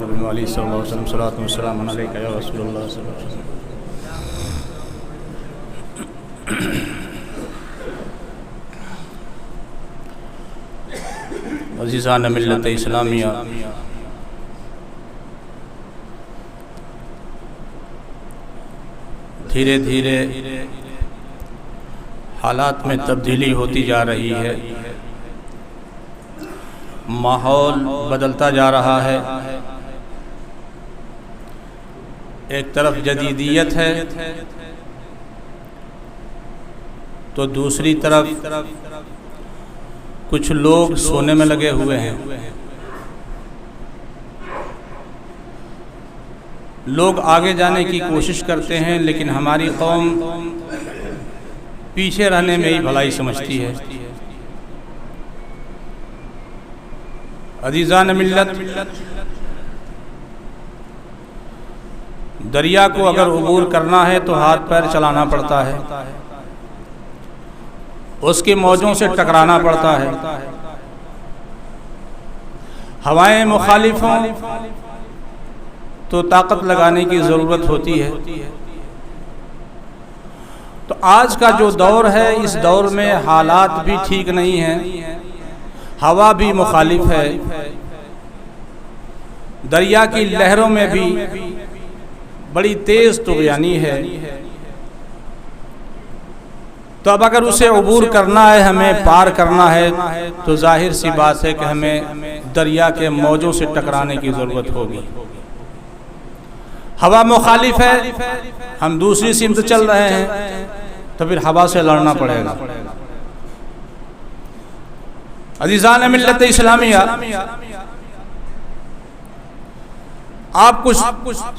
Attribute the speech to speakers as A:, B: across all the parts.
A: علیہ صلی اللہ علیہ وسلم صلاۃ والسلام علیک یا رسول اللہ صلی اللہ علیہ وسلم۔ عزیزان ملت اسلامیہ، دھیرے دھیرے حالات میں تبدیلی ہوتی جا رہی ہے، ماحول بدلتا جا رہا ہے، ایک طرف جدیدیت ہے تو دوسری طرف کچھ لوگ سونے میں لگے ہوئے ہیں۔ لوگ آگے جانے کی کوشش کرتے ہیں لیکن ہماری قوم پیچھے رہنے میں ہی بھلائی سمجھتی ہے۔ عزیزان ملت، دریا کو اگر عبور کرنا ہے تو ہاتھ پیر چلانا پڑتا ہے، اس کی موجوں سے ٹکرانا پڑتا ہے۔ ہوائیں مخالف ہوں تو طاقت لگانے کی ضرورت ہوتی ہے۔ تو آج کا جو دور ہے، اس دور میں حالات بھی ٹھیک نہیں ہیں، ہوا بھی مخالف ہے، دریا کی لہروں میں بھی بڑی تیز طغیانی ہے۔ تو اب اگر اسے عبور کرنا ہے، ہمیں پار کرنا ہے، تو ظاہر سی بات ہے کہ ہمیں دریا کے موجوں سے ٹکرانے کی ضرورت ہوگی۔ ہوا مخالف ہے، ہم دوسری سمت چل رہے ہیں، تو پھر ہوا سے لڑنا پڑے گا۔ عزیزان ملت اسلامیہ، آپ کچھ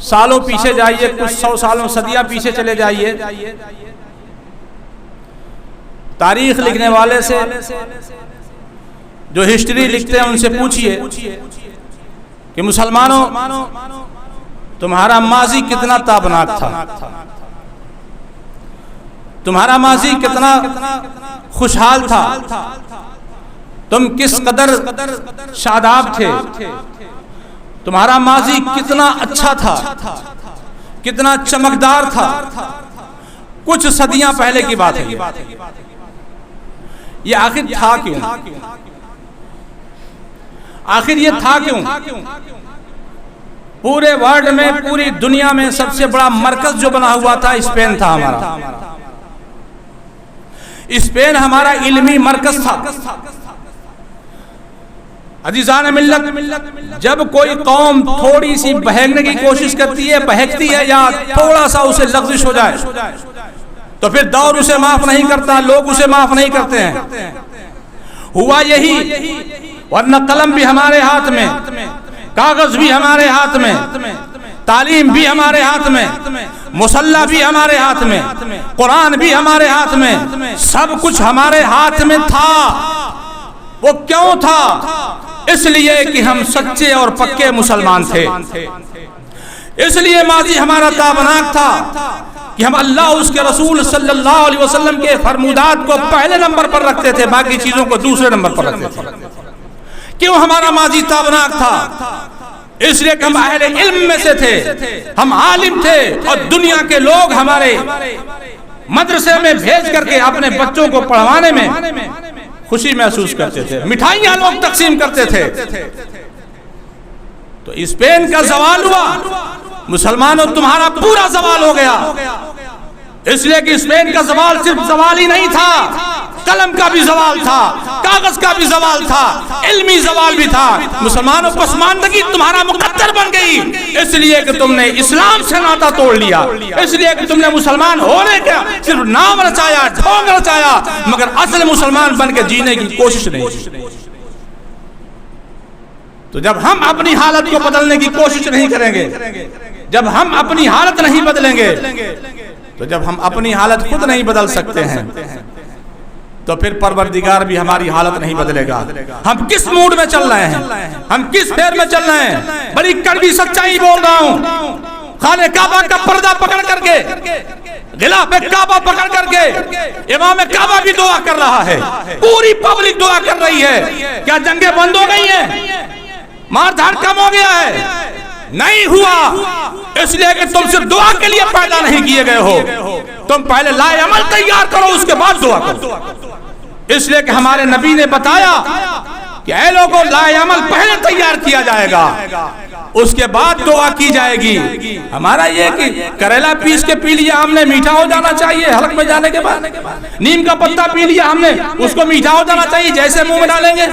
A: سالوں پیچھے جائیے، کچھ 100 سالوں صدیاں پیچھے چلے جائیے، تاریخ لکھنے والے سے، جو ہسٹری لکھتے ہیں ان سے پوچھئے کہ مسلمانوں تمہارا ماضی کتنا تابناک تھا، تمہارا ماضی کتنا خوشحال تھا، تم کس قدر شاداب تھے، تمہارا ماضی کتنا اچھا تھا، کتنا چمکدار تھا۔ کچھ صدیاں پہلے کی بات ہے، یہ آخر تھا کیوں؟ آخر یہ تھا کیوں؟ پورے ورلڈ میں، پوری دنیا میں سب سے بڑا مرکز جو بنا ہوا تھا اسپین تھا ہمارا۔ اسپین ہمارا علمی مرکز تھا۔ عزیزان ملت، جب کوئی قوم تھوڑی سی بہکنے کی کوشش کرتی ہے، بہکتی ہے یا تھوڑا سا اسے لغزش ہو جائے تو پھر دور اسے معاف نہیں کرتا، لوگ اسے معاف نہیں کرتے ہیں۔ ہوا یہی، ورنہ قلم بھی ہمارے ہاتھ میں، کاغذ بھی ہمارے ہاتھ میں، تعلیم بھی ہمارے ہاتھ میں، مصلی بھی ہمارے ہاتھ میں، قرآن بھی ہمارے ہاتھ میں، سب کچھ ہمارے ہاتھ میں تھا۔ وہ کیوں تھا؟ اس لیے کہ ہم سچے اور پکے مسلمان تھے، اس لیے ماضی ہمارا تابناک تھا کہ ہم اللہ اس کے رسول صلی اللہ علیہ وسلم کے فرمودات کو پہلے نمبر پر رکھتے تھے، باقی چیزوں کو دوسرے نمبر پر رکھتے تھے۔ کیوں ہمارا ماضی تابناک تھا؟ اس لیے کہ ہم اہل علم میں سے تھے، ہم عالم تھے، اور دنیا کے لوگ ہمارے مدرسے میں بھیج کر کے اپنے بچوں کو پڑھوانے میں خوشی محسوس کرتے تھے، مٹھائیاں لوگ تقسیم کرتے تھے۔ تو اسپین کا زوال ہوا، مسلمانوں تمہارا پورا زوال ہو گیا۔ اس لیے کہ اسپین کا زوال صرف زوال ہی نہیں تھا، قلم کا بھی زوال تھا، کاغذ کا بھی زوال تھا، علمی زوال بھی تھا۔ مسلمانوں پسماندگی تمہارا مقدر بن گئی، اس لیے کہ تم نے اسلام سے ناتا توڑ لیا، اس لیے کہ تم نے مسلمان ہونے کا صرف نام رچایا، ڈھونگ رچایا، مگر اصل مسلمان بن کے جینے کی کوشش نہیں کی۔ تو جب ہم اپنی حالت کو بدلنے کی کوشش نہیں کریں گے، جب ہم اپنی حالت نہیں بدلیں گے، تو جب ہم اپنی حالت خود نہیں بدل سکتے ہیں تو پھر پروردگار بھی ہماری حالت نہیں بدلے گا۔ ہم کس موڈ میں چل رہے ہیں، ہم کس پھیر میں چل رہے ہیں؟ بڑی کڑوی سچائی بول رہا ہوں۔ خانہ کعبہ کا پردہ پکڑ کر کے، غلاف کعبہ پکڑ کر کے امام کعبہ بھی دعا کر رہا ہے، پوری پبلک دعا کر رہی ہے۔ کیا جنگیں بند ہو گئی ہیں؟ مار دھاڑ کم ہو گیا ہے؟ نہیں ہوا اس لیے کہ تم صرف دعا کے لیے پیدا نہیں کیے گئے ہو، تم پہلے لائے عمل تیار کرو، اس کے بعد دعا کرو۔ اس لیے کہ ہمارے نبی نے بتایا کہ اے لوگوں، لائے عمل پہلے تیار کیا جائے گا، اس کے بعد دعا کی جائے گی۔ ہمارا یہ کہ کریلا پیس کے پی لیا ہم نے، میٹھا ہو جانا چاہیے حلق میں جانے کے بعد، نیم کا پتا پی لیا ہم نے، اس کو میٹھا ہو جانا چاہیے جیسے منہ میں ڈالیں گے۔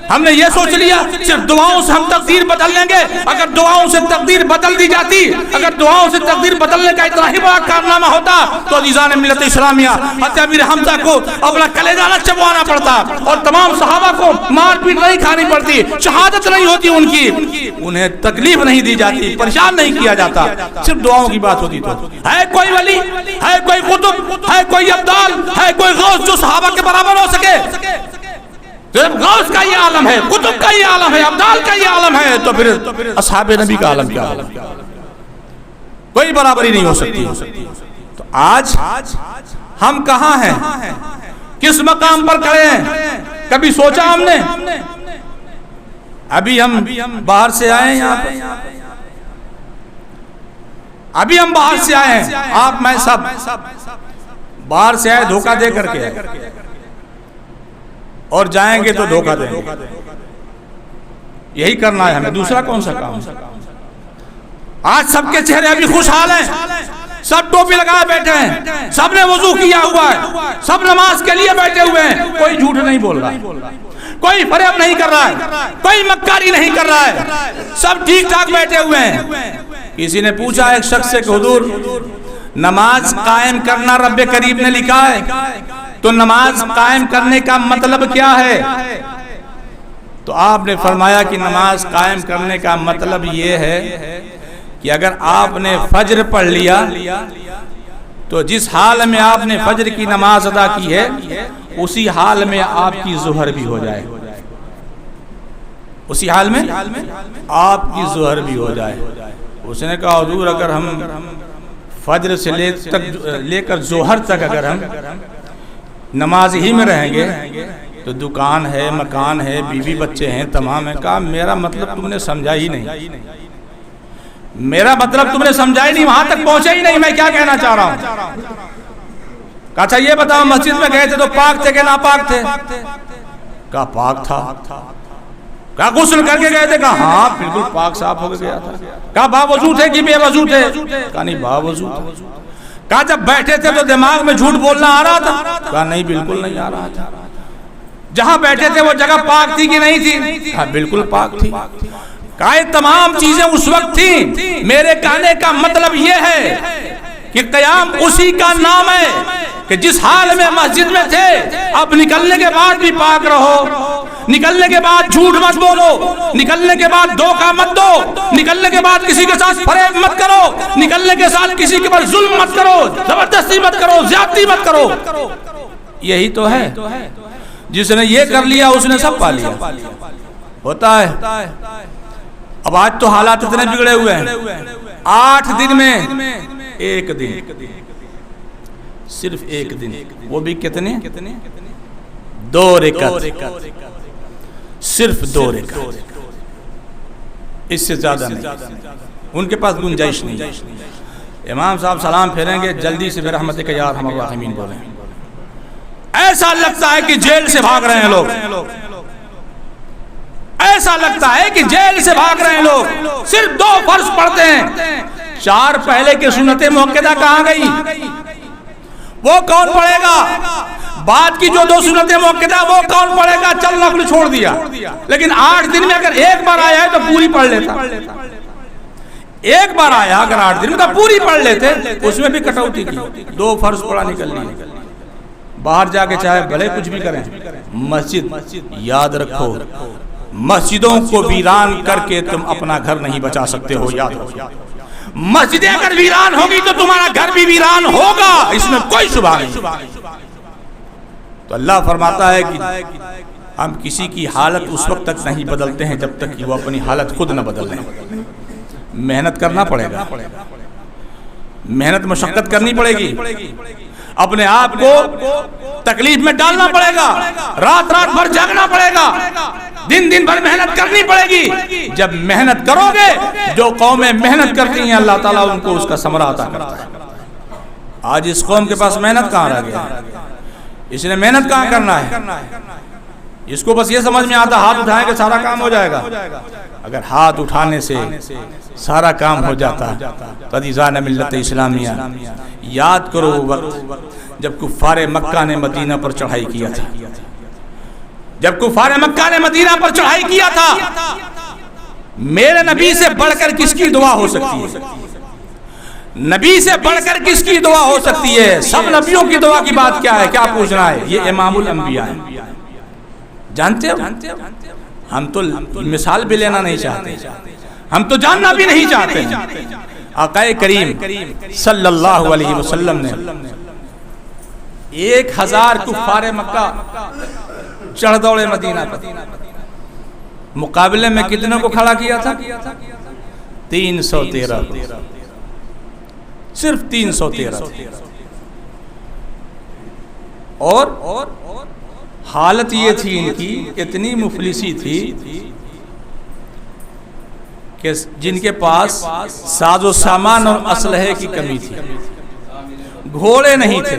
A: ہم نے یہ سوچ لیا صرف دعاؤں سے ہم تقدیر بدل لیں گے۔ اگر دعاؤں سے تقدیر بدل دی جاتی، اگر دعاؤں سے تقدیر بدلنے کا اتنا ہی بڑا کارنامہ ہوتا تو عزیزان ملت اسلامیہ حضرت امیر حمزہ کو اپنا کلیجہ نہ چبوانا پڑتا اور تمام صحابہ کو مار پیٹ نہیں کھانی پڑتی، شہادت نہیں ہوتی ان کی، انہیں تکلیف نہیں دی جاتی، پریشان نہیں کیا جاتا، صرف دعاؤں کی بات ہوتی۔ تو ہے کوئی ولی، ہے کوئی قطب، ہے کوئی ابدال، ہے کوئی غوث جو صحابہ کے برابر ہو سکے؟ جب غوث کا یہ عالم ہے، قطب کا یہ عالم ہے، ابدال کا یہ عالم ہے، تو پھر اصحاب نبی کا عالم کیا عالم؟ کوئی برابری نہیں ہو سکتی۔ تو آج ہم کہاں ہیں، کس مقام پر کھڑے ہیں؟ کبھی سوچا ہم نے؟ ابھی ہم باہر سے آئے ہیں، یہاں پہ ابھی ہم باہر سے آئے ہیں، آپ میں سب باہر سے آئے دھوکہ دے کر کے، اور جائیں گے تو دھوکہ دیں گے۔ یہی کرنا ہے ہمیں، دوسرا کون سا کام؟ آج سب کے چہرے ابھی خوشحال ہیں، سب ٹوپی لگائے بیٹھے ہیں، سب نے وضو کیا ہوا ہے، سب نماز کے لیے بیٹھے ہوئے ہیں، کوئی جھوٹ نہیں بول رہا، کوئی فریب نہیں کر رہا ہے، کوئی مکاری نہیں کر رہا ہے، سب ٹھیک ٹھاک بیٹھے ہوئے ہیں۔ کسی نے پوچھا ایک شخص سے کہ حضور نماز قائم کرنا رب کریم نے لکھا ہے، تو نماز قائم کرنے کا مطلب کیا ہے؟ تو آپ نے فرمایا کہ نماز قائم کرنے کا مطلب یہ ہے کہ اگر آپ نے فجر پڑھ لیا تو جس حال میں آپ نے فجر کی نماز ادا کی ہے اسی حال میں آپ کی ظہر بھی ہو جائے، اسی حال میں آپ کی ظہر بھی ہو جائے۔ اس نے کہا حضور اگر ہم فجر سے لے کر ظہر تک اگر ہم نماز ہی میں رہیں گے تو دکان ہے، مکان ہے، بیوی بچے ہیں، تمام ہیں۔ کہا میرا مطلب تم نے سمجھا ہی نہیں، میرا مطلب تم نے سمجھا ہی نہیں، وہاں تک پہنچا ہی نہیں، میں کیا کہنا چاہ رہا ہوں۔ کہا اچھا یہ بتاؤ مسجد میں گئے تھے تو پاک تھے کہ ناپاک تھے؟ کہا پاک تھا۔ کہا غسل کر کے گئے تھے؟ کہا ہاں بالکل پاک صاف ہو کے گیا تھا۔ کہا باوضو تھے کہ بے وضو تھے؟ کہا نہیں باوضو تھے۔ کہا جب بیٹھے تھے تو دماغ میں جھوٹ بولنا آ رہا تھا؟ کہا نہیں بالکل نہیں آ رہا تھا۔ جہاں بیٹھے تھے وہ جگہ پاک تھی کہ نہیں تھی؟ کہا بالکل پاک تھی۔ کہا یہ تمام چیزیں اس وقت تھیں۔ میرے کہنے کا مطلب یہ ہے کہ قیام اسی کا نام ہے کہ جس حال میں مسجد میں تھے اب نکلنے کے بعد بھی پاک رہو، نکلنے کے بعد جھوٹ مت بولو، نکلنے کے بعد دھوکہ مت دو، نکلنے کے بعد کسی کے ساتھ فریب مت کرو، نکلنے کے ساتھ کسی کے پر ظلم مت کرو، زبردستی مت کرو، زیادتی مت کرو۔ یہی تو ہے، جس نے یہ کر لیا اس نے سب پا لیا۔ ہوتا ہے اب آج تو حالات اتنے بگڑے ہوئے ہیں، 8 دن میں ایک دن، صرف ایک دن، وہ بھی کتنے؟ 2 رکعت، صرف 2 رکعت، اس سے زیادہ نہیں، ان کے پاس گنجائش نہیں۔ امام صاحب سلام پھیریں گے جلدی سے برحمتک یا ارحم الراحمین بولیں، ایسا لگتا ہے کہ جیل سے بھاگ رہے ہیں لوگ، ایسا لگتا ہے کہ جیل سے بھاگ رہے ہیں لوگ۔ صرف 2 فرض پڑھتے ہیں، 4 پہلے کی سنت موقدہ کہاں گئی؟ وہ کون پڑھے گا؟ بعد کی جو 2 سنت موقدہ وہ کون پڑھے گا؟ چل نفل چھوڑ دیا، لیکن 8 دن میں اگر ایک بار آیا ہے تو پوری پڑھ لیتا، ایک بار آیا اگر 8 دن میں تو پوری پڑھ لیتے، اس میں بھی کٹوتی کی، 2 فرض پڑھا نکل لی۔ باہر جا کے چاہے بھلے کچھ بھی کریں، مسجد یاد رکھو، مسجدوں کو ویران کر کے تم اپنا گھر نہیں بچا سکتے ہو، یاد رکھو۔ مسجدیں اگر ویران ہوگی تو تمہارا گھر بھی ویران ہوگا، اس میں کوئی شبہ نہیں۔ تو اللہ فرماتا ہے کہ ہم کسی کی حالت اس وقت تک نہیں بدلتے ہیں جب تک کہ وہ اپنی حالت خود نہ بدل لیں۔ محنت کرنا پڑے گا، محنت مشقت کرنی پڑے گی، اپنے آپ کو تکلیف میں ڈالنا پڑے گا، رات رات بھر جاگنا پڑے گا، دن بھر محنت کرنی پڑے گی. جب محنت کرو گے, جو قومیں محنت کرتی ہیں اللہ تعالیٰ ان کو اس کا ثمرہ عطا کرتا ہے. آج اس قوم کے پاس محنت کہاں رہ گیا, اس نے محنت کہاں کرنا ہے. اس کو بس یہ سمجھ میں آتا ہاتھ اٹھائیں کہ سارا کام ہو جائے گا. اگر ہاتھ اٹھانے سے سارا کام ہو جاتا تو عزیزان ملت اسلامیہ, یاد کرو وہ وقت جب کفار مکہ نے مدینہ پر چڑھائی کیا تھا. جب کفار مکہ نے مدینہ پر چڑھائی کیا تھا, میرے نبی سے بڑھ کر کس کی دعا ہو سکتی ہے؟ نبی سے بڑھ کر کس کی دعا ہو سکتی ہے؟ سب نبیوں کی دعا کی بات کیا ہے, کیا پوچھنا ہے؟ یہ امام الانبیاء ہے. جانتے ہو, ہم تو مثال بھی لینا نہیں چاہتے, ہم تو جاننا بھی نہیں چاہتے. آقا کریم صلی اللہ علیہ وسلم نے 1000 کفار مکہ چڑھ دوڑے مدینہ پر, مقابلے میں کتنے کو کھڑا کیا تھا؟ 313 کو, صرف 313. اور حالت یہ تھی ان کی, اتنی مفلسی تھی کہ جن کے پاس ساز و سامان اور اسلحے کی کمی تھی, گھوڑے نہیں تھے.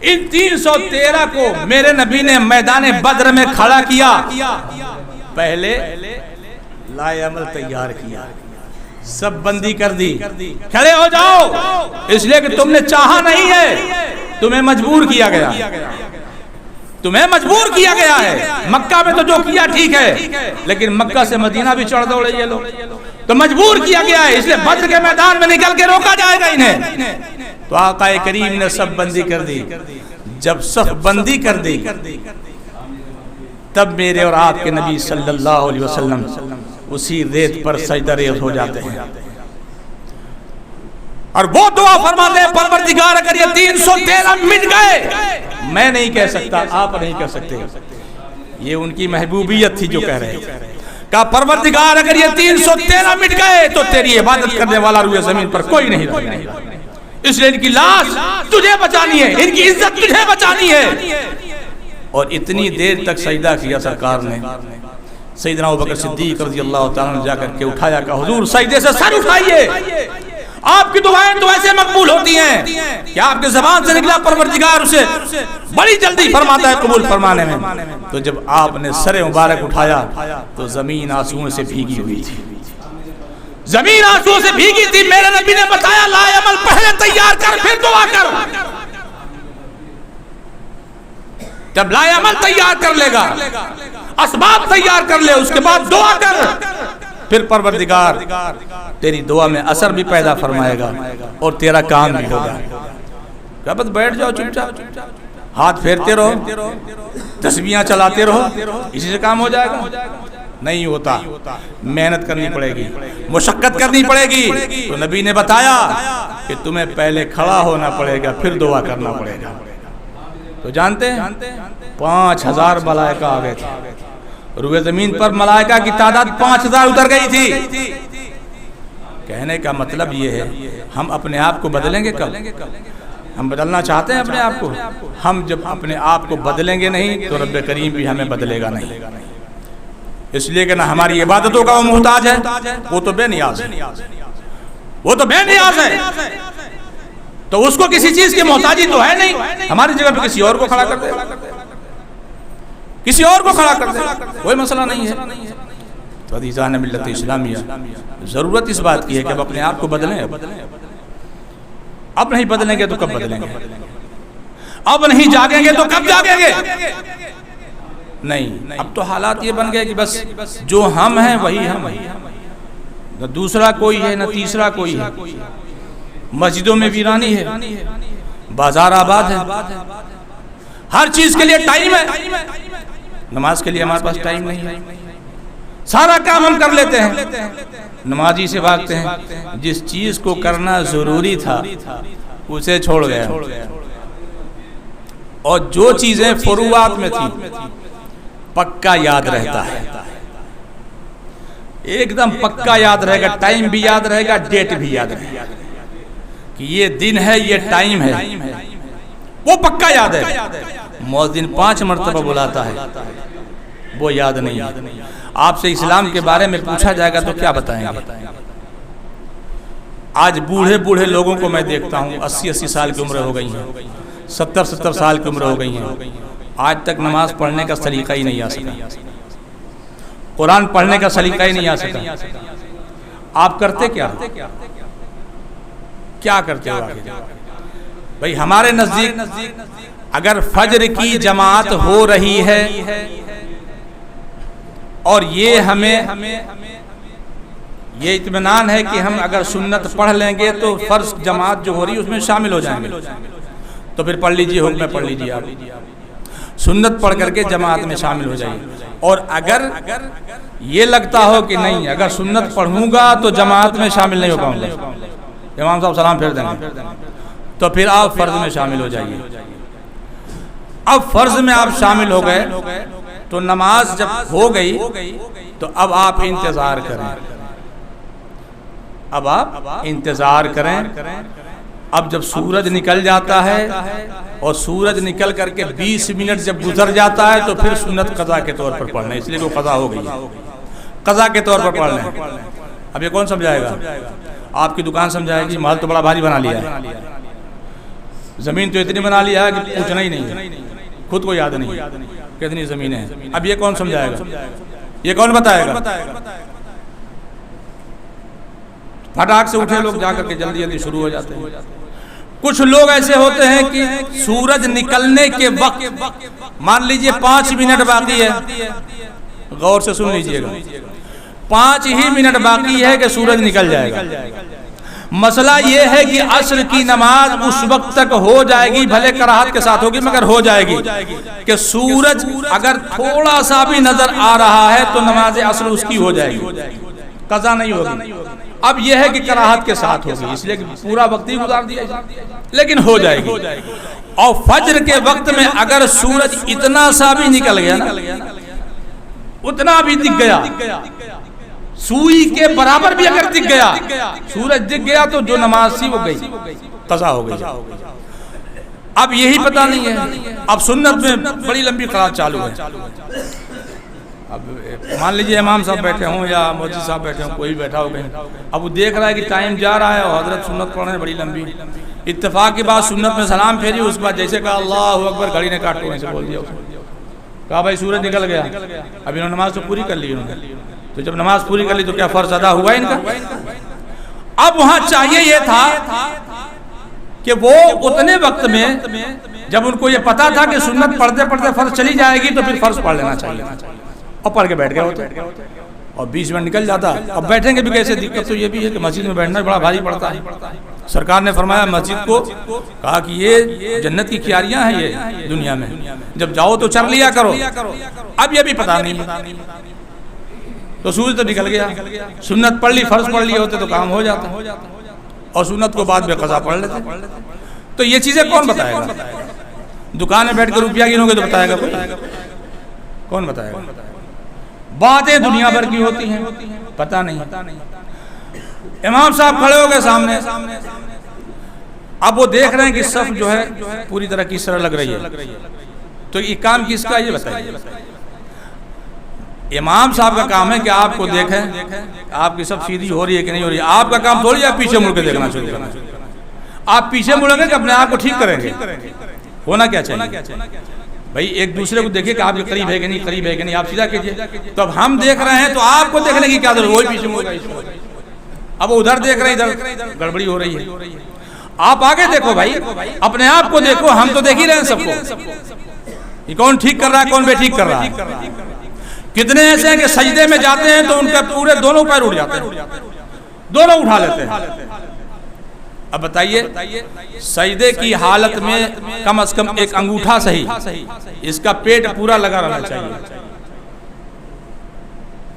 A: ان 313 کو میرے نبی نے میدان بدر میں کھڑا کیا. پہلے لائے عمل تیار کیا, سب بندی کر دی, کھڑے ہو جاؤ, اس لیے کہ تم نے چاہا نہیں ہے, تمہیں مجبور کیا گیا, تمہیں مجبور کیا گیا ہے. مکہ میں تو جو کیا ٹھیک ہے, لیکن مکہ سے مدینہ بھی چڑھ دوڑے یہ لوگ, تو مجبور کیا گیا ہے, اس لیے بدر کے میدان میں نکل کے روکا جائے گا انہیں. تو آقا کریم نے سب بندی کر دی. جب صف بندی کر دی تب میرے اور آپ کے نبی صلی اللہ علیہ وسلم اسی ریت پر سجدہ ریز ہو جاتے ہیں اور وہ دعا فرماتے ہیں, پروردگار اگر یہ 313 مٹ گئے, میں نہیں کہہ سکتا, آپ نہیں کہہ سکتے, یہ ان کی محبوبیت تھی جو کہہ رہے ہیں. کہا پروردگار اگر یہ 313 مٹ گئے تو تیری عبادت کرنے والا روئے زمین پر کوئی نہیں رہ گا, اس لیے ان کی لاش تجھے بچانی ہے, ان کی عزت تجھے بچانی ہے. اور اتنی دیر تک سجدہ کیا سرکار نے. سیدنا ابوبکر صدیق رضی اللہ تعالیٰ نے جا کر کے اٹھایا کہ حضور سجدے سے سر اٹھائیے, آپ کی دعائیں تو ایسے مقبول ہوتی ہیں کہ آپ کے زبان سے نکلا پروردگار اسے بڑی جلدی فرماتا ہے قبول فرمانے میں. تو جب آپ نے سر مبارک اٹھایا تو زمین آنسوؤں سے بھیگی ہوئی تھی, زمین آنسوؤں سے بھیگی تھی. میرے نبی نے بتایا لائے عمل پہلے تیار کر پھر دعا کر. جب لائے عمل تیار کر لے گا, اسباب تیار کر لے, اس کے بعد دعا کر, پھر پروردگار تیری دعا میں اثر بھی پیدا فرمائے گا اور تیرا کام بھی ہوگا. کیا بس بیٹھ جاؤ چپ چاپ, ہاتھ پھیرتے رہو, تسبیحاں چلاتے رہو, اسی سے کام ہو جائے گا؟ نہیں ہوتا, محنت کرنی پڑے گی, مشقت کرنی پڑے گی. تو نبی نے بتایا کہ تمہیں پہلے کھڑا ہونا پڑے گا پھر دعا کرنا پڑے گا. تو جانتے ہیں 5000 ملائکہ آ گئے تھے, روئے زمین پر ملائکہ کی تعداد 5000 اتر گئی تھی. کہنے کا مطلب یہ ہے ہم اپنے آپ کو بدلیں گے کب؟ ہم بدلنا چاہتے ہیں اپنے آپ کو, ہم جب اپنے آپ کو بدلیں گے نہیں تو رب کریم بھی ہمیں بدلے گا نہیں. اس لیے کہ نہ ہماری عبادتوں کا وہ محتاج ہے, وہ تو بے نیاز ہے, وہ تو بے نیاز ہے, تو اس کو کسی چیز کی محتاجی تو ہے نہیں. ہماری جگہ پہ کسی اور کو کھڑا کر دے, کسی اور کو کھڑا کر دے, کوئی مسئلہ نہیں ہے. تو عزیزان ملت اسلامیہ, ضرورت اس بات کی ہے کہ اب اپنے آپ کو بدلیں. اب نہیں بدلیں گے تو کب بدلیں گے؟ اب نہیں جاگیں گے تو کب جاگیں گے؟ نہیں, اب تو حالات یہ بن گئے کہ بس جو ہم ہیں وہی ہم ہیں, نہ دوسرا کوئی ہے نہ تیسرا کوئی ہے. مسجدوں میں ویرانی ہے, بازار آباد ہے, ہر چیز کے لیے ٹائم ہے, نماز کے لیے ہمارے پاس ٹائم نہیں ہے. سارا کام ہم کر لیتے ہیں, نمازی سے بھاگتے ہیں. جس چیز کو کرنا ضروری تھا اسے چھوڑ گئے, اور جو چیزیں فروعات میں تھی پکا یاد رہتا ہے, ایک دم پکا یاد رہے گا, ٹائم بھی یاد رہے گا, ڈیٹ بھی یاد رہے گا کہ یہ دن ہے, یہ ٹائم ہے, وہ پکا یاد ہے. مؤذن 5 مرتبہ بلاتا ہے, وہ یاد نہیں ہے۔ آپ سے اسلام کے بارے میں پوچھا جائے گا تو کیا بتائیں گے؟ آج بوڑھے بوڑھے لوگوں کو میں دیکھتا ہوں 80 سال کی عمر ہو گئی ہیں، 70 سال کی عمر ہو گئی ہیں، آج تک نماز پڑھنے کا سلیقہ ہی نہیں آ سکا، قرآن پڑھنے کا سلیقہ ہی نہیں آ سکا۔ آپ کرتے کیا کرتے ہو؟ بھئی ہمارے نزدیک اگر فجر کی جماعت ہو رہی ہے اور یہ ہمیں یہ اطمینان ہے کہ ہم اگر سنت پڑھ لیں گے تو فرض جماعت جو ہو رہی ہے اس میں شامل ہو جائیں گے، تو پھر پڑھ لیجئے، حکم میں پڑھ لیجئے، آپ سنت پڑھ کر کے جماعت میں شامل ہو جائیے۔ اور اگر یہ لگتا ہو کہ نہیں اگر سنت پڑھوں گا تو جماعت میں شامل نہیں ہو پاؤں گا، امام صاحب سلام پھیر دیں گے، تو پھر آپ فرض میں شامل ہو جائیے۔ اب فرض میں آپ شامل ہو گئے تو نماز جب ہو گئی تو اب آپ انتظار کریں، اب آپ انتظار کریں۔ اب جب سورج نکل جاتا ہے اور سورج نکل کر کے 20 منٹ جب گزر جاتا ہے تو پھر سنت قضا کے طور پر پڑھنا ہے، اس لیے وہ قضا ہو گئی ہے، قضا کے طور پر پڑھ لیں۔ اب یہ کون سمجھائے گا؟ آپ کی دکان سمجھائے گی، محل تو بڑا بھاری بنا لیا ہے، زمین تو اتنی بنا لیا ہے کہ پوچھنا ہی نہیں ہے، خود کو یاد نہیں کتنی زمینیں ہیں۔ اب یہ کون سمجھائے گا؟ یہ کون بتائے گا؟ پھٹاک سے اٹھے لوگ جا کر کے جلدی جلدی شروع ہو جاتے ہیں۔ کچھ لوگ ایسے ہوتے ہیں کہ سورج نکلنے کے وقت مان لیجئے 5 منٹ باقی ہے، غور سے سن لیجئے گا، 5 ہی منٹ باقی ہے کہ سورج نکل جائے گا۔ مسئلہ یہ ہے کہ عصر کی نماز اس وقت تک ہو جائے گی، بھلے کراہت کے ساتھ ہوگی مگر ہو جائے گی، کہ سورج اگر تھوڑا سا بھی نظر آ رہا ہے تو نماز عصر اس کی ہو جائے گی، قضا نہیں ہوگی۔ اب یہ ہے کہ کراہت کے ساتھ ہوگی، اس لیے کہ پورا وقت ہی گزار دیا جائے، لیکن ہو جائے گی۔ اور فجر کے وقت میں اگر سورج اتنا سا بھی نکل گیا نا، اتنا بھی دکھ گیا، سوئی کے برابر بھی اگر دکھ گیا، سورج دکھ گیا تو جو نماز تھی وہ گئی، قضا ہو گئی۔ اب یہی پتہ نہیں ہے، اب سنت میں بڑی لمبی قرات چالو ہے۔ اب مان لیجئے امام صاحب بیٹھے ہوں یا مولوی صاحب بیٹھے ہوں، کوئی بیٹھا ہو کہیں، اب وہ دیکھ رہا ہے کہ ٹائم جا رہا ہے اور حضرت سنت پڑھ رہے ہیں بڑی لمبی، اتفاق کی بات سنت میں سلام پھیری، اس کے بعد جیسے کہا اللہ اکبر، گھڑی نے کاٹ سے بول دیا، کہا بھائی سورج نکل گیا، اب انہوں نے نماز تو پوری کر لی، انہوں نے تو جب نماز پوری کر لی تو کیا فرض ادا ہوا ان کا؟ اب وہاں چاہیے یہ تھا کہ وہ اتنے وقت میں جب ان کو یہ پتا تھا کہ سنت پڑھتے پڑھتے فرض چلی جائے گی تو پھر فرض پڑھ لینا چاہیے، اور پڑھ کے بیٹھ گئے ہوتے، اور 20 منٹ نکل جاتا۔ اب بیٹھیں گے بھی کیسے؟ دقت تو یہ بھی ہے کہ مسجد میں بیٹھنا بڑا بھاری پڑتا ہے۔ سرکار نے فرمایا مسجد کو، کہا کہ یہ جنت کی کیاریاں ہیں یہ دنیا میں، جب جاؤ تو چر لیا کرو۔ اب یہ بھی پتا نہیں، تو سورج تو نکل گیا، سنت پڑھ لی، فرض پڑھ لیے ہوتے تو کام ہو جاتا، اور سنت کو بعد میں قضا پڑھ لیتے۔ تو یہ چیزیں کون بتائے گا؟ دکان میں بیٹھ کے روپیہ گنو گے تو بتائے گا کوئی؟ کون بتائے گا؟ باتیں دنیا بھر کی ہوتی ہیں، پتہ نہیں۔ امام صاحب کھڑے ہو گئے سامنے، اب وہ دیکھ رہے ہیں کہ صف جو ہے پوری طرح کس طرح لگ رہی ہے، تو یہ کام کس کا؟ یہ بتائیے۔ امام صاحب کا کام ہے کہ آپ کو دیکھیں آپ کی سب سیدھی ہو رہی ہے کہ نہیں ہو رہی ہے، آپ کا کام تھوڑی آپ پیچھے مڑ کے دیکھنا شروع کرنا، آپ پیچھے مڑیں گے کہ اپنے آپ کو ٹھیک کریں گے۔ ہونا کیا چاہیے بھائی؟ ایک دوسرے کو دیکھیں کہ آپ کے قریب ہے کہ نہیں، قریب ہے کہ نہیں، آپ سیدھا کیجئے۔ تو اب ہم دیکھ رہے ہیں تو آپ کو دیکھنے کی کیا ضرورت؟ وہی پیچھے مڑ گئی، اب وہ ادھر دیکھ رہے ہیں، ادھر گڑبڑی ہو رہی ہے۔ آپ آگے دیکھو بھائی، اپنے آپ کو دیکھو، ہم تو دیکھ ہی رہے ہیں سب کو، یہ کون ٹھیک کر رہا ہے کون بے ٹھیک کر رہا ہے۔ کتنے ایسے ہیں کہ سجدے میں جاتے ہیں تو ان کے پورے دونوں پیر اٹھ جاتے ہیں، دونوں اٹھا لیتے ہیں۔ اب بتائیے سجدے کی حالت میں کم از کم ایک انگوٹھا صحیح، اس کا پیٹ پورا لگا رہنا چاہیے،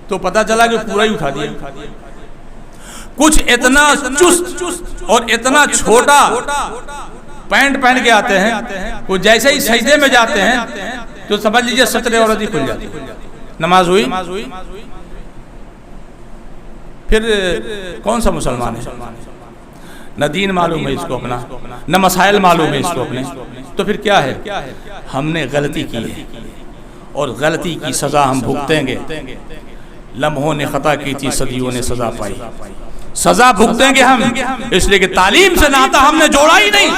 A: تو پتہ چلا کہ پورا ہی اٹھا دیا۔ کچھ اتنا چست اور اتنا چھوٹا پینٹ پہن کے آتے ہیں، وہ جیسے ہی سجدے میں جاتے ہیں تو سمجھ لیجئے سترے عورت ہی کھل جاتی، نماز ہوئی۔ پھر کون سا مسلمان ہے؟ نہ دین معلوم ہے اس کو اپنا، نہ مسائل معلوم ہے اس کو اپنے، تو پھر کیا ہے؟ ہم نے غلطی کی ہے، اور غلطی کی سزا ہم بھگتیں گے. لمحوں نے خطا کی تھی، صدیوں نے سزا پائی. سزا بھگتیں گے ہم، اس لیے کہ تعلیم سے ناتا ہم نے جوڑا ہی نہیں،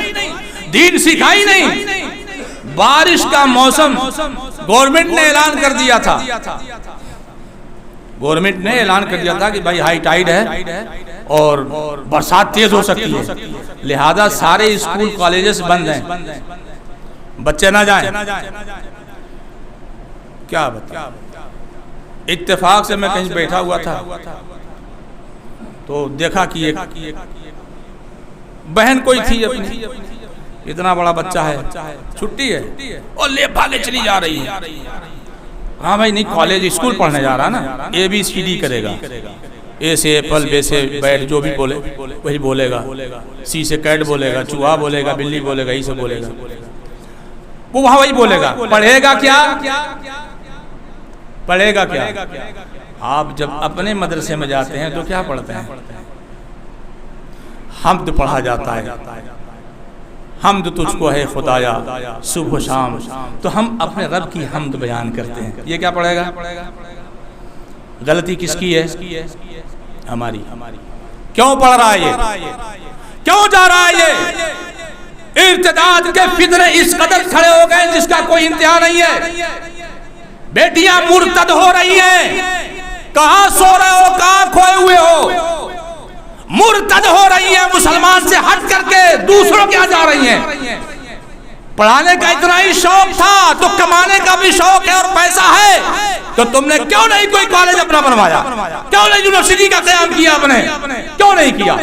A: دین سکھائی نہیں. بارش کا موسم گورنمنٹ نے اعلان کر دیا تھا، گورنمنٹ نے اعلان کر دیا تھا کہ بھائی ہائی ٹائیڈ ہے اور برسات تیز ہو سکتی ہے، لہذا سارے اسکول کالجز بند ہیں، بچے نہ جائیں. کیا بتا، اتفاق سے میں کہیں بیٹھا ہوا تھا تو دیکھا کہ ایک بہن کوئی تھی اپنی، اتنا بڑا بچہ ہے، چھٹی ہے اور لے بھاگے چلی جا رہی ہے. ہاں بھائی نہیں، کالج اسکول پڑھنے جا رہا نا، اے بی سی ڈی کرے گا، اے سے ایپل، بے سے بیٹ، جو بھی بولے وہی بولے گا، سی سے کیٹ بولے گا، چوہا بولے گا، بلی بولے گا، یہ سے بولے گا، وہ وہاں وہی بولے گا. پڑھے گا کیا؟ پڑھے گا کیا؟ آپ جب اپنے مدرسے میں جاتے ہیں تو کیا پڑھتے ہیں؟ حمد پڑھا جاتا ہے، حمد تجھ کو ہے خدایا صبح و شام، تو ہم اپنے رب کی حمد بیان کرتے ہیں. یہ کیا پڑھے گا؟ غلطی کس کی ہے؟ ہماری. کیوں پڑھ رہا ہے یہ؟ کیوں جا رہا ہے یہ؟ ارتداد کے فتنے اس قدر کھڑے ہو گئے جس کا کوئی انتہا نہیں ہے. بیٹیاں مرتد ہو رہی ہیں، کہاں سو رہے ہو، کہاں کھوئے ہوئے ہو؟ مرتد ہو رہی ہیں، مسلمان سے ہٹ کر کے دوسروں کے یہاں جا رہی ہیں. پڑھانے کا اتنا ہی شوق تھا تو کمانے کا بھی شوق ہے اور پیسہ ہے، تو تم نے کیوں نہیں کوئی کالج اپنا بنوایا؟ کیوں نہیں یونیورسٹی کا قیام کیا آپ نے؟ کیوں نہیں کیا؟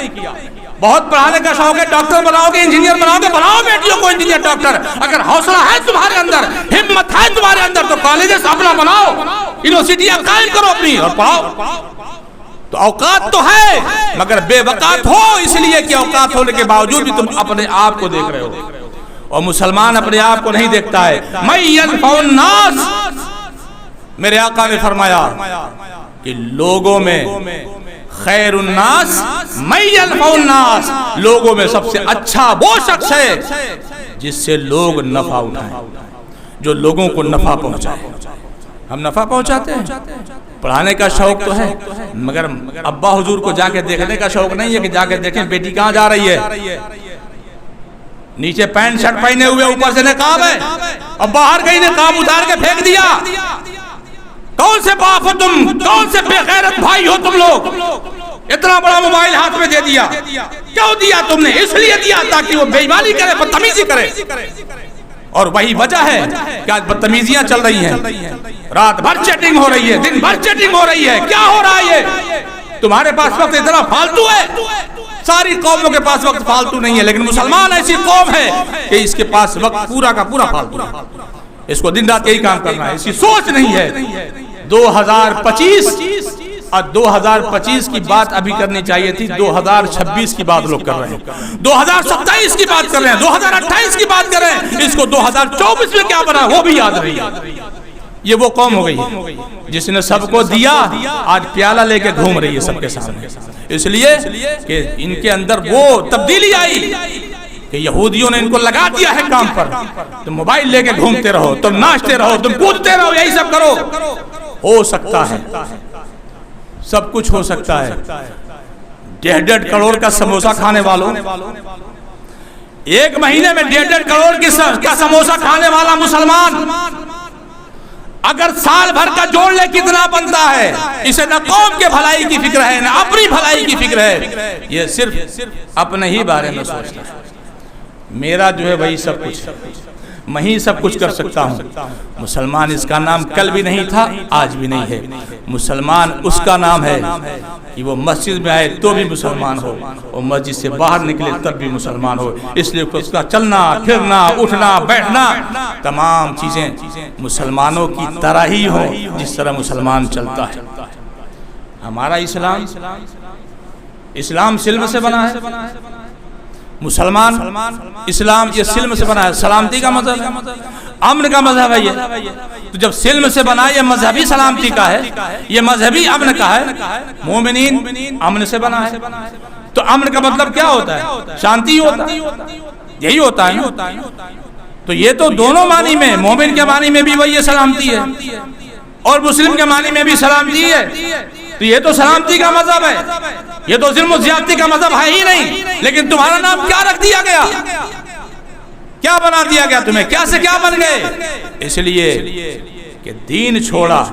A: بہت پڑھانے کا شوق ہے، ڈاکٹر بناؤ گے، انجینئر بناؤ گے، بناؤ بیٹیوں کو انجینئر ڈاکٹر. اگر حوصلہ ہے تمہارے اندر، ہمت ہے تمہارے اندر، تو کالجز اپنا بناؤ، یونیورسٹیاں قائم کرو اپنی اور پڑھاؤ. تو اوقات تو ہے مگر بے وقات ہو، اس لیے کہ اوقات ہونے کے باوجود بھی تم اپنے آپ کو دیکھ رہے ہو. اور مسلمان اپنے آپ کو نہیں دیکھتا ہے. میں ينفع الناس، میرے آقا نے فرمایا کہ لوگوں میں خیر الناس من ينفع الناس، لوگوں میں سب سے اچھا وہ شخص ہے جس سے لوگ نفع اٹھائیں، جو لوگوں کو نفع پہنچائے. ہم نفع پہنچاتے ہیں. پڑھانے کا شوق تو ہے مگر ابا حضور کو جا کے دیکھنے کا شوق نہیں ہے کہ جا کے دیکھیں بیٹی کہاں جا رہی ہے. نیچے پینٹ شرٹ پہنے ہوئے، اوپر سے نقاب ہے، اب باہر گئی نقاب اتار کے پھینک دیا. کون سے باپ ہو تم؟ کون سے بے غیرت بھائی ہو تم لوگ؟ اتنا بڑا موبائل ہاتھ میں دے دیا. کیوں دیا تم نے؟ اس لیے دیا تاکہ وہ بے ایمانی کرے، بدتمیزی کرے. اور وہی وجہ ہے کہ آج بدتمیزیاں چل رہی ہیں، رات بھر چیٹنگ ہو رہی ہے، دن بھر چیٹنگ ہو رہی ہے. کیا ہو رہا ہے یہ؟ تمہارے پاس وقت اتنا فالتو ہے. ساری قوموں کے پاس وقت فالتو نہیں ہے، لیکن مسلمان ایسی قوم ہے کہ اس کے پاس وقت پورا کا پورا فالتو ہے. اس کو دن رات یہی کام کرنا ہے، اس کی سوچ نہیں ہے. 2025 اور 2025 کی بات ابھی کرنی چاہیے تھی، 2026 کی بات لوگ کر رہے ہیں، 2027 کی بات کر رہے ہیں، 2028 کی بات کر رہے ہیں. اس کو 2024 میں کیا بنا وہ بھی یاد رہی ہے. یہ وہ قوم ہو گئی ہے جس نے سب کو دیا، آج پیالہ لے کے گھوم رہی ہے سب کے سامنے. اس لیے کہ ان کے اندر وہ تبدیلی آئی کہ یہودیوں نے ان کو لگا دیا ہے کام پر. تم موبائل لے کے گھومتے رہو، تم ناچتے رہو، تم کودتے رہو، یہی سب کرو. ہو سکتا ہے، سب کچھ ہو سکتا ہے. 1.5 کروڑ کا سموسہ کھانے والوں، ایک مہینے میں 1.5 کروڑ کا سموسہ کھانے والا مسلمان اگر سال بھر کا جوڑ لے کتنا بنتا ہے؟ اسے نہ قوم کے بھلائی کی فکر ہے نہ اپنی بھلائی کی فکر ہے. یہ صرف اپنے ہی بارے میں سوچتا ہے. میرا جو ہے وہی سب کچھ، میں ہی سب کچھ کر سکتا ہوں. مسلمان اس کا نام کل بھی نہیں تھا، آج بھی نہیں ہے. مسلمان اس کا نام ہے کہ وہ مسجد میں آئے تو بھی مسلمان ہو، اور مسجد سے باہر نکلے تب بھی مسلمان ہو. اس لیے اس کا چلنا پھرنا اٹھنا بیٹھنا تمام چیزیں مسلمانوں کی طرح ہی ہو جس طرح مسلمان چلتا ہے. ہمارا اسلام سلم سے بنا ہے. مسلمان اسلام یہ سلم سے بنا ہے، سلامتی کا مذہب ہے، امن کا مذہب ہے. یہ تو جب سلم سے بنا، یہ مذہبی سلامتی کا ہے، یہ مذہبی امن کا ہے. مومنین امن سے بنا ہے. تو امن کا مطلب کیا ہوتا ہے؟ شانتی ہوتا ہے. یہی ہوتا ہے نا. تو یہ تو دونوں معنی میں، مومن کے معنی میں بھی وہی سلامتی ہے اور مسلم کے معنی میں بھی سلامتی ہے. تو یہ تو سلامتی کا مذہب ہے، یہ تو ظلم و زیادتی کا مذہب ہے ہی نہیں. لیکن تمہارا نام کیا رکھ دیا گیا، کیا بنا دیا گیا تمہیں، کیا سے کیا بن گئے؟ اس لیے کہ دین چھوڑا،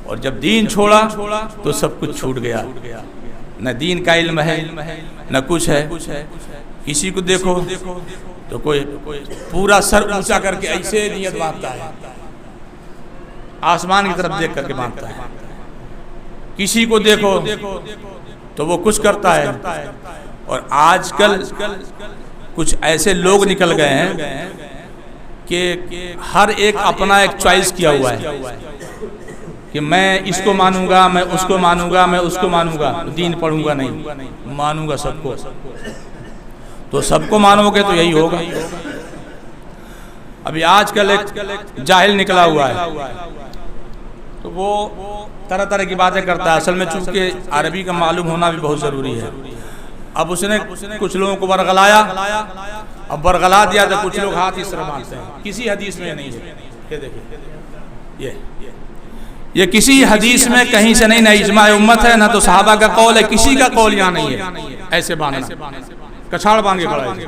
A: اور جب دین چھوڑا تو سب کچھ چھوٹ گیا. نہ دین کا علم ہے نہ کچھ ہے. کسی کو دیکھو تو کوئی پورا سر اونچا کر کے ایسے نیت باندھتا ہے، آسمان کی طرف دیکھ کر کے باندھتا ہے. کسی کو دیکھو تو وہ کچھ کرتا ہے. اور آج کل کچھ ایسے لوگ نکل گئے ہیں کہ ہر ایک اپنا ایک چوائس کیا ہوا ہے کہ میں اس کو مانوں گا، میں اس کو مانوں گا، میں اس کو مانوں گا، دین پڑھوں گا نہیں، مانوں گا سب کو. تو سب کو مانو گے تو یہی ہوگا. ابھی آج کل ایک جاہل نکلا ہوا ہے تو وہ طرح طرح کی باتیں کرتا ہے. اصل میں چونکہ عربی کا معلوم ہونا بھی بہت ضروری ہے. اب اس نے کچھ لوگوں کو برگلایا، اب برگلا دیا تو کچھ لوگ ہاتھ اس طرح مانتے ہیں. کسی حدیث میں نہیں ہے، یہ دیکھیں، یہ کسی حدیث میں کہیں سے نہیں، نہ اجماع امت ہے، نہ تو صحابہ کا قول ہے، کسی کا قول یہاں نہیں ہے. ایسے باندھنا، کچھاڑ باندھ کے کھڑا ہے،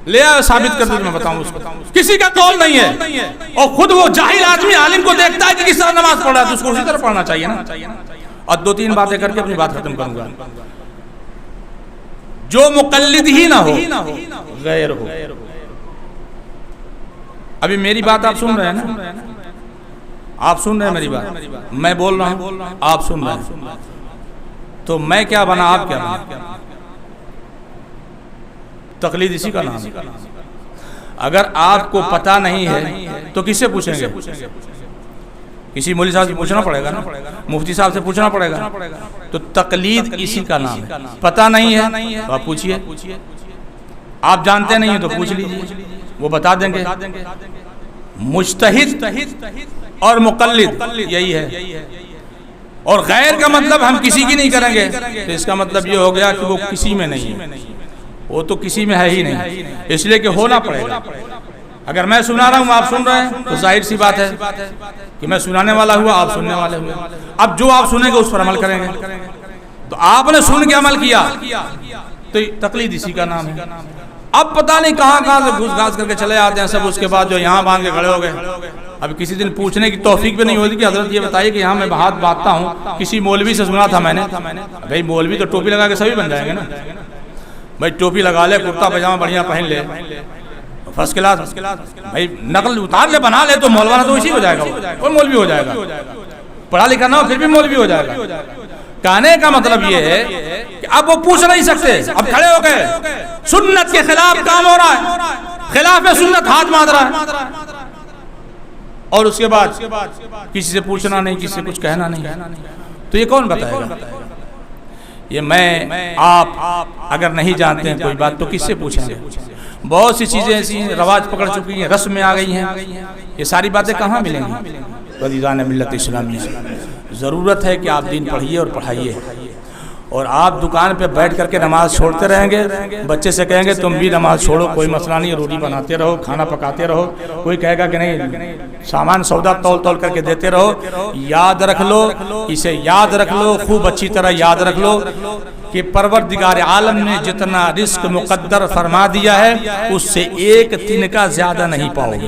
A: لے آئے ثابت کر دوں میں بتاؤں اس کو. کسی کا قول نہیں ہے. اور خود وہ جاہل آدمی عالم کو دیکھتا ہے کہ کس طرح نماز پڑھ رہا ہے تو اس کو اسی طرح پڑھنا چاہیے نا. اور دو تین باتیں کر کے اپنی بات ختم کروں گا. جو مقلد ہی نہ ہو، غیر ہو. ابھی میری بات آپ سن رہے ہیں نا، آپ سن رہے ہیں میری بات، میں بول رہا ہوں آپ سن رہے ہیں. تو میں کیا بنا، آپ کیا بنا؟ تقلید اسی کا نام ہے. اگر آپ کو پتہ نہیں ہے تو کس سے پوچھیں گے؟ کسی مولوی صاحب سے پوچھنا پڑے گا نا، مفتی صاحب سے پوچھنا پڑے گا. تو تقلید اسی کا نام ہے. پتہ نہیں ہے تو آپ پوچھئے، آپ جانتے نہیں ہیں تو پوچھ لیجئے، وہ بتا دیں گے. مجتہد اور مقلد یہی ہے. اور غیر کا مطلب ہم کسی کی نہیں کریں گے تو اس کا مطلب یہ ہو گیا کہ وہ کسی میں نہیں ہے، وہ تو کسی میں ہے ہی نہیں. اس لیے کہ ہونا پڑے گا. اگر میں سنا رہا ہوں آپ سن رہے ہیں تو ظاہر سی بات ہے کہ میں سنانے والا ہوا، آپ سننے والے ہوئے. اب جو آپ سنیں گے اس پر عمل کریں گے. تو آپ نے سن کے عمل کیا تو تقلید اسی کا نام ہے. اب پتہ نہیں کہاں کہاں سے گھس گھاس کر کے چلے آتے ہیں سب. اس کے بعد جو یہاں باندھ کے کھڑے ہو گئے. اب کسی دن پوچھنے کی توفیق بھی نہیں ہوتی کہ حضرت یہ بتائیے کہ یہاں میں ہاتھ باندھتا ہوں، کسی مولوی سے سنا تھا میں نے. بھائی مولوی تو ٹوپی لگا کے سبھی بن جائیں گے نا. بھائی ٹوپی لگا لے، کرتا پاجامہ بڑھیا پہن لے، فرسٹ کلاس. بھائی نقل اتار لے، بنا لے تو مولانا تو اسی ہو جائے گا، وہ مولوی ہو جائے گا. پڑھا لکھا نہ ہو پھر بھی مولوی ہو جائے گا. کہنے کا مطلب یہ ہے کہ اب وہ پوچھ نہیں سکتے. اب کھڑے ہو گئے، سنت کے خلاف کام ہو رہا ہے، خلاف سنت ہاتھ باندھ رہا ہے. اور اس کے بعد کسی سے پوچھنا نہیں، کسی سے کچھ کہنا نہیں. تو یہ کون بتائے گا؟ یہ میں آپ اگر نہیں جانتے ہیں کوئی بات تو کس سے پوچھیں گے؟ بہت سی چیزیں ایسی ہیں رواج پکڑ چکی ہیں، رسم میں آ گئی ہیں. یہ ساری باتیں کہاں ملیں گی؟ عزیزان ملت اسلامیہ، ضرورت ہے کہ آپ دین پڑھیے اور پڑھائیے. اور آپ دکان پہ بیٹھ کر کے نماز چھوڑتے رہیں گے، بچے سے کہیں گے تم بھی نماز چھوڑو، کوئی مسئلہ نہیں، روٹی بناتے رہو، کھانا پکاتے رہو. کوئی کہے گا کہ نہیں، سامان سودا تول تول کر کے دیتے رہو. یاد رکھ لو، اسے یاد رکھ لو، خوب اچھی طرح یاد رکھ لو کہ پروردگار عالم نے جتنا رزق مقدر فرما دیا ہے اس سے ایک تنکا زیادہ نہیں پاؤ گے،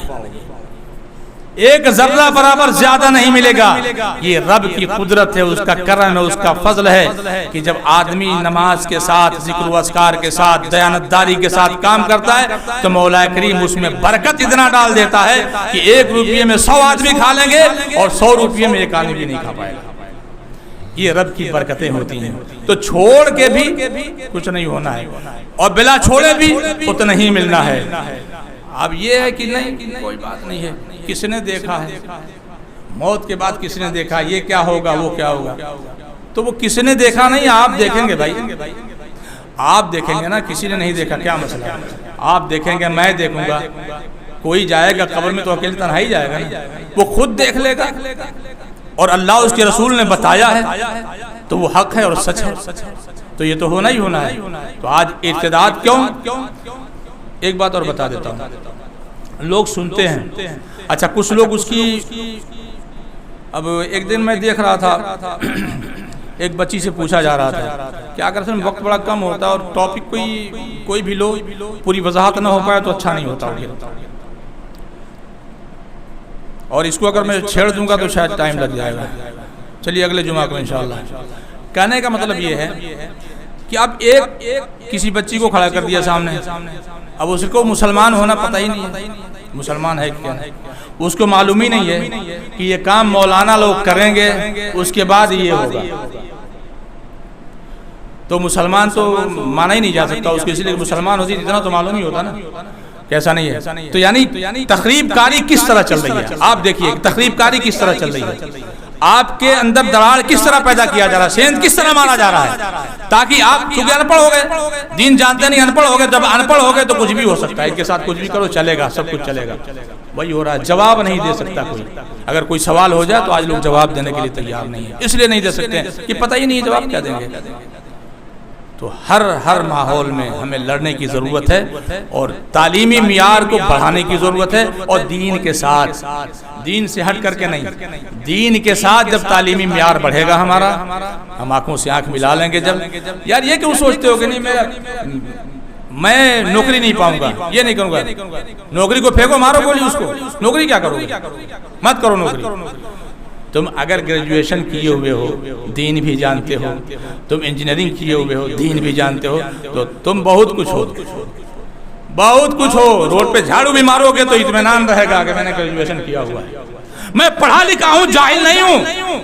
A: ایک ذرہ برابر زیادہ نہیں ملے گا. یہ رب کی قدرت ہے، اس کا کرم ہے، اس کا فضل ہے کہ جب آدمی نماز کے ساتھ، ذکر و اذکار کے ساتھ، دیانتداری کے ساتھ کام کرتا ہے تو مولا کریم اس میں برکت اتنا ڈال دیتا ہے کہ 1 روپیے میں 100 آدمی کھا لیں گے اور 100 روپیے میں ایک آدمی بھی نہیں کھا پائے گا. یہ رب کی برکتیں ہوتی ہیں. تو چھوڑ کے بھی کچھ نہیں ہونا ہے اور بلا چھوڑے بھی اتنا ہی ملنا ہے. اب یہ ہے کہ نہیں، کوئی بات نہیں ہے، کس نے دیکھا ہے موت کے بعد، کس نے دیکھا یہ کیا ہوگا وہ کیا ہوگا. تو وہ کس نے دیکھا نہیں، آپ دیکھیں گے. بھائی آپ دیکھیں گے نا، کسی نے نہیں دیکھا کیا مسئلہ. آپ دیکھیں گے، میں دیکھوں گا. کوئی جائے گا قبر میں تو اکیلے تنہائی جائے گا نا، وہ خود دیکھ لے گا. اور اللہ اس کے رسول نے بتایا ہے تو وہ حق ہے اور سچ ہے. تو یہ تو ہونا ہی ہونا ہے. تو آج ارتداد کیوں؟ ایک بات اور بتا دیتا ہوں. لوگ سنتے ہیں. اچھا کچھ لوگ اس کی، اب ایک دن میں دیکھ رہا تھا ایک بچی سے پوچھا جا رہا تھا کہ اگر اس میں وقت بڑا کم ہوتا ہے اور ٹاپک کوئی بھی لو پوری وضاحت نہ ہو پائے تو اچھا نہیں ہوتا، اور اس کو اگر میں چھیڑ دوں گا تو شاید ٹائم لگ جائے گا. چلیے اگلے جمعہ کو انشاءاللہ. کہنے کا مطلب یہ ہے کہ اب ایک کسی بچی کو کھڑا کر دیا سامنے، اب اس کو مسلمان ہونا پتہ ہی نہیں ہے، مسلمان ہے کیا، اس کو معلوم ہی نہیں ہے کہ یہ کام مولانا لوگ کریں گے اس کے بعد یہ ہوگا، تو مسلمان تو مانا ہی نہیں جا سکتا اس کو، اس لیے مسلمان ہوتی اتنا تو معلوم ہی ہوتا نا کیسا نہیں ہے. تو یعنی تخریب کاری کس طرح چل رہی ہے، آپ دیکھیے تخریب کاری کس طرح چل رہی ہے، آپ کے اندر دراڑ کس طرح پیدا کیا جا رہا ہے، سینت کس طرح مارا جا رہا ہے، تاکہ آپ چونکہ ان پڑھ ہو گئے، دین جانتے نہیں، ان پڑھ ہو گئے، جب ان پڑھ ہو گئے تو کچھ بھی ہو سکتا ہے، ان کے ساتھ کچھ بھی کرو چلے گا، سب کچھ چلے گا. وہی ہو رہا ہے، جواب نہیں دے سکتا کوئی. اگر کوئی سوال ہو جائے تو آج لوگ جواب دینے کے لیے تیار نہیں ہے، اس لیے نہیں دے سکتے ہیں کہ پتہ ہی نہیں جواب کیا دیں گے. تو ہر ماحول میں ہمیں لڑنے کی ضرورت ہے اور تعلیمی معیار کو بڑھانے کی ضرورت ہے، اور دین کے ساتھ، دین سے ہٹ کر کے نہیں، دین کے ساتھ جب تعلیمی معیار بڑھے گا ہمارا، ہم آنکھوں سے آنکھ ملا لیں گے. جب یار یہ کیوں سوچتے ہو کہ نہیں میں نوکری نہیں پاؤں گا، یہ نہیں کروں گا، نوکری کو پھینکو، مارو گولی اس کو، نوکری کیا کرو گے، مت کرو نوکری. تم اگر گریجویشن کیے ہوئے ہو، دین بھی جانتے ہو، تم انجینئرنگ کیے ہوئے ہو، دین بھی جانتے ہو، تو تم بہت کچھ ہو، بہت کچھ ہو. روڈ پہ جھاڑو بھی مارو گے تو اطمینان رہے گا کہ میں نے گریجویشن کیا ہوا ہے، میں پڑھا لکھا ہوں، جاہل نہیں ہوں.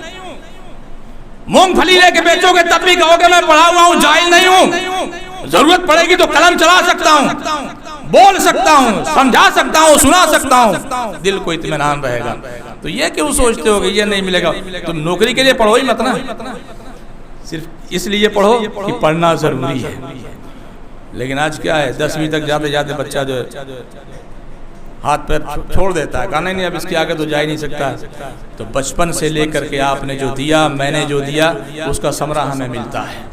A: مونگ پھلی لے کے بیچو گے تب بھی کہو گے میں پڑھا ہوا ہوں، جاہل نہیں ہوں. ضرورت پڑے گی تو قلم چلا سکتا ہوں، بول سکتا ہوں، سمجھا سکتا ہوں، سنا سکتا ہوں، دل کو اطمینان رہے گا. تو یہ کیوں سوچتے ہو کہ یہ نہیں ملے گا، تم نوکری کے لیے پڑھو ہی مت نا، صرف اس لیے پڑھو کہ پڑھنا ضروری ہے. لیکن آج کیا ہے، 10ویں تک جاتے جاتے بچہ جو ہے ہاتھ پیر چھوڑ دیتا ہے، کہا نہیں اب اس کے آگے تو جا ہی نہیں سکتا. تو بچپن سے لے کر کے آپ نے جو دیا، میں نے جو دیا، اس کا ثمرہ ہمیں ملتا ہے.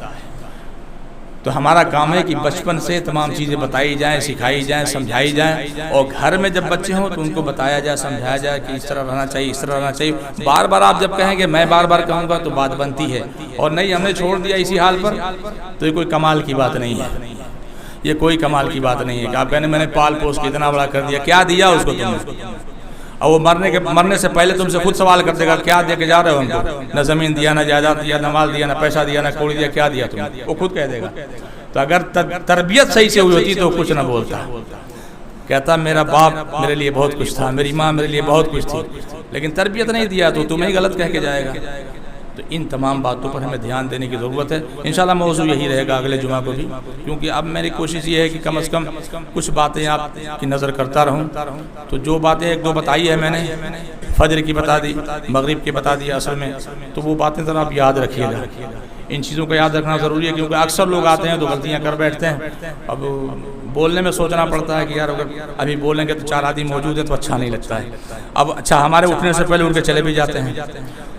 A: تو ہمارا کام ہے کہ بچپن سے تمام چیزیں بتائی جائیں، سکھائی جائیں، سمجھائی جائیں، اور گھر میں جب بچے ہوں تو ان کو بتایا جائے، سمجھایا جائے کہ اس طرح رہنا چاہیے، اس طرح رہنا چاہیے. بار بار آپ جب کہیں گے میں بار بار کہوں گا تو بات بنتی ہے، اور نہیں ہم نے چھوڑ دیا اسی حال پر تو یہ کوئی کمال کی بات نہیں ہے. یہ کوئی کمال کی بات نہیں ہے کہ آپ کہنے میں نے پال پوس کے اتنا بڑا کر دیا، کیا دیا اس کو تم نے؟ اور وہ مرنے سے پہلے تم سے خود سوال کر دے گا کیا دے کے جا رہے ہو ہم کو، نہ زمین دیا، نہ جائیداد دیا، نہ مال دیا، نہ پیسہ دیا، نہ کوڑی دیا، کیا دیا تم نے، وہ خود کہہ دے گا. تو اگر تربیت صحیح سے ہوئی ہوتی تو کچھ نہ بولتا، کہتا میرا باپ میرے لیے بہت کچھ تھا، میری ماں میرے لیے بہت کچھ تھی، لیکن تربیت نہیں دیا تو تمہیں غلط کہہ کے جائے گا. تو ان تمام باتوں پر ہمیں دھیان دینے کی ضرورت ہے. انشاءاللہ موضوع یہی رہے گا اگلے جمعہ کو بھی، کیونکہ اب میری کوشش یہ ہے کہ کم از کم کچھ باتیں آپ کی نظر کرتا رہوں. تو جو باتیں ایک دو بتائی ہے میں نے، فجر کی بتا دی، مغرب کی بتا دی عصر میں، تو وہ باتیں ذرا آپ یاد رکھیے گا. ان چیزوں کا یاد رکھنا ضروری ہے، کیونکہ اکثر لوگ آتے ہیں تو غلطیاں کر بیٹھتے ہیں. اب بولنے میں سوچنا پڑتا ہے کہ یار اگر ابھی بولیں گے تو 4 آدمی موجود ہیں تو اچھا نہیں لگتا ہے. اب اچھا ہمارے اٹھنے سے پہلے ان کے چلے بھی جاتے ہیں،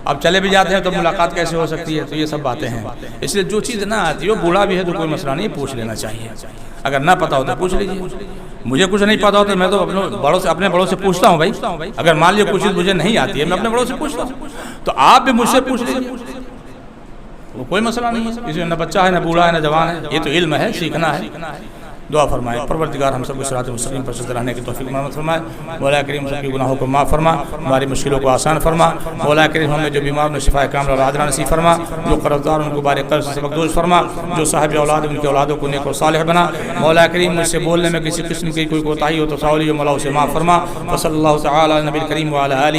A: اب چلے بھی جاتے ہیں تو ملاقات کیسے ہو سکتی ہے. تو یہ سب باتیں ہیں، اس لیے جو چیز نہ آتی ہو، بوڑھا بھی ہے تو کوئی مسئلہ نہیں، پوچھ لینا چاہیے. اگر نہ پتا ہو تو پوچھ لیجیے. مجھے کچھ نہیں پتا ہوتا میں تو اپنے بڑوں سے پوچھتا ہوں بھائی. اگر مان لیے کچھ چیز مجھے نہیں آتی ہے میں اپنے بڑوں سے پوچھتا ہوں، تو آپ بھی مجھ سے پوچھ لیجیے، وہ کوئی مسئلہ نہیں ہے. کسی نہ بچہ ہے، نہ بوڑھا ہے، نہ جوان ہے، یہ تو علم ہے، سیکھنا ہے. دعا فرمائے پروردگار ہم سب کو صراط مستقیم پر چلتے رہنے کی توفیق عنایت فرمائے. مولا کریم سب کے گناہوں کو معاف فرما، ہماری مشکلوں کو آسان فرما. مولا کریم ہمیں جو بیمار نے شفا کاملہ اور عاجلہ نصیب فرما، جو قرض دار ان کو بارک قرض سے سبق دوش فرما، جو صاحب اولاد ان کی اولادوں کو نیک و صالح بنا. مولا کریم مجھ سے بولنے میں کسی قسم کی کوئی کوتاہی ہو تو ساولی و مولا اسے معاف فرما. وصلی اللہ تعالی علی نبی کریم وعلی آلہ